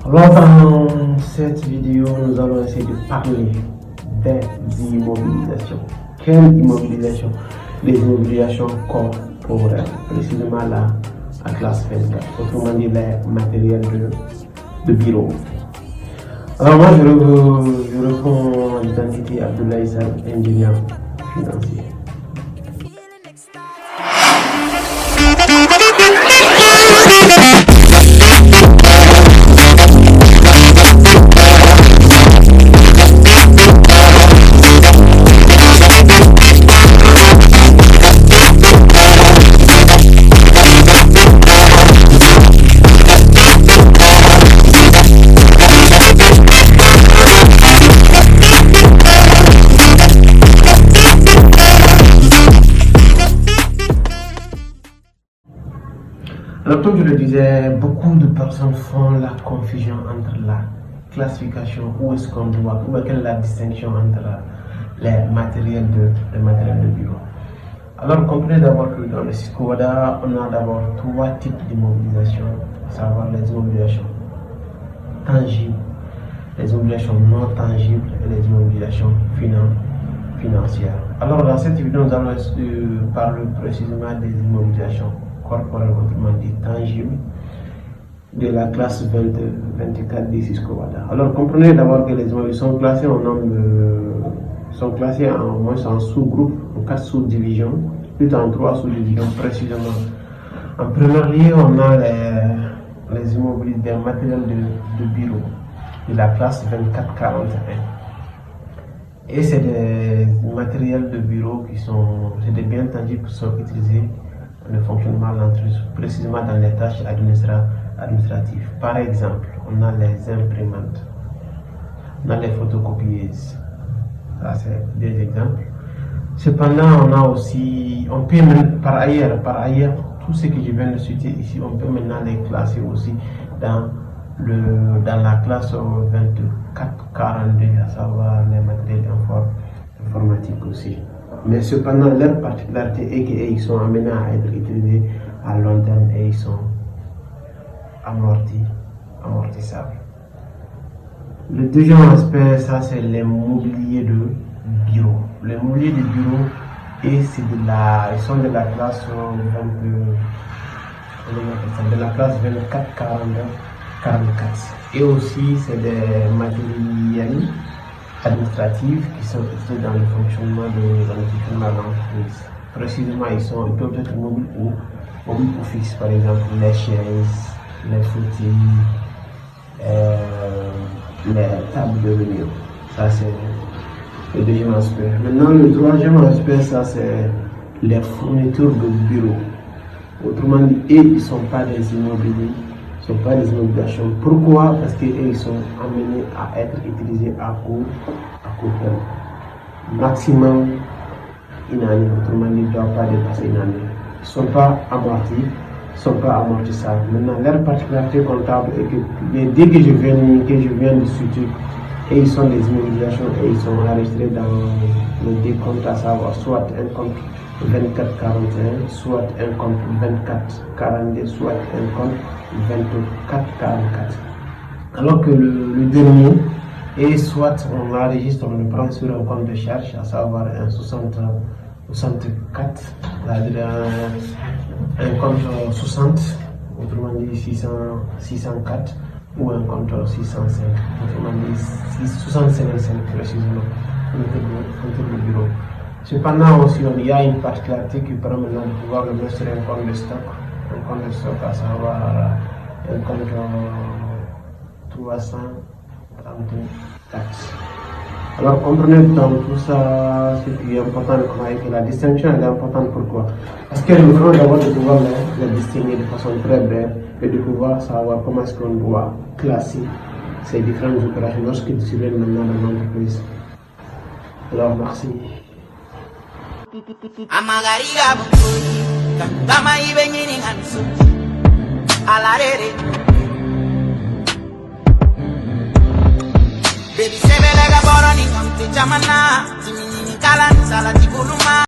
Alors dans cette vidéo, nous allons essayer de parler des immobilisations. Quelle immobilisation? Les immobilisations corporelles, précisément la classe 24, autrement dit les matériels de bureau. Alors moi je réponds à l'identité Abdoulaye Sall, ingénieur financier. Alors, comme je le disais, beaucoup de personnes font la confusion entre la classification, où est-ce qu'on doit, ou quelle est la distinction entre les matériels de bureau. Alors, comprenez d'abord que dans le Cisco Wada, on a d'abord trois types d'immobilisation, à savoir les immobilisations tangibles, les immobilisations non tangibles et les immobilisations financières. Alors, dans cette vidéo, nous allons parler précisément des immobilisations corporelles, autrement dit tangibles, de la classe 24 des Cisco Wada. Alors comprenez d'abord que les immobilisations sont classées sont classées en moins en sous-groupes, en 4 sous-divisions, plutôt en 3 sous-divisions précisément. En premier lieu, on a les immobilisations des matériels de bureau de la classe 24-41. Et c'est des matériels de bureau c'est des biens tangibles qui sont utilisés le fonctionnement de l'entreprise, précisément dans les tâches administratives. Par exemple, on a les imprimantes, on a les photocopieuses. Ça, c'est des exemples. Cependant, on a aussi, on peut même, par ailleurs, tout ce que je viens de citer ici, on peut maintenant les classer aussi dans la classe 24-42, à savoir les matériels informatiques aussi. Mais cependant, leur particularité est qu'ils sont amenés à être utilisés à long terme et ils sont amortissables. Le deuxième aspect, ça c'est les mobiliers de bureau. Les mobiliers de bureau, ils sont de la classe 24-44. Et aussi, c'est des matériels administratifs qui sont utilisés dans le fonctionnement de l'entreprise. Précisément, ils peuvent être mobiles ou fixes, par exemple les chaises, les fauteuils, les tables de réunion. Ça, c'est le deuxième aspect. Maintenant, le troisième aspect, ça, c'est les fournitures de bureau. Autrement dit, ils ne sont pas des immobiliers. Ce ne sont pas des immobilisations. Pourquoi? Parce qu'ils sont amenés à être utilisés à court terme. Maximum une année, autrement dit, ils ne doivent pas dépasser une année. Ils ne sont pas amortis, ils ne sont pas amortissables. Maintenant, leur particularité comptable est que dès que je viens de citer, et ils sont des immobilisations et ils sont enregistrés dans le décompte, à savoir soit un compte 24-41, soit un compte 24-42, soit un compte 24-44. Alors que le dernier, et soit on l'enregistre, on le prend sur un compte de charge, à savoir un 64, c'est-à-dire un compte 60, autrement dit 604, ou un compte 605, autrement dit 655 précisément, compte de bureau. Cependant aussi, il y a une particularité qui permet maintenant de pouvoir le mettre sur un compte de stock, à savoir un compte 334. Alors comprenez dans tout ça, ce qui est important de comprendre, que la distinction est importante. Pourquoi? Parce que nous devons d'abord de pouvoir les distinguer de façon très brève et de pouvoir savoir comment est-ce qu'on doit classer ces différentes opérations lorsqu'ils surviennent maintenant dans l'entreprise. Alors merci. Amagariga kama ibe nyini ngansu alarere baby sebelega boroni kamte jamana timini kalan sala tikuluma.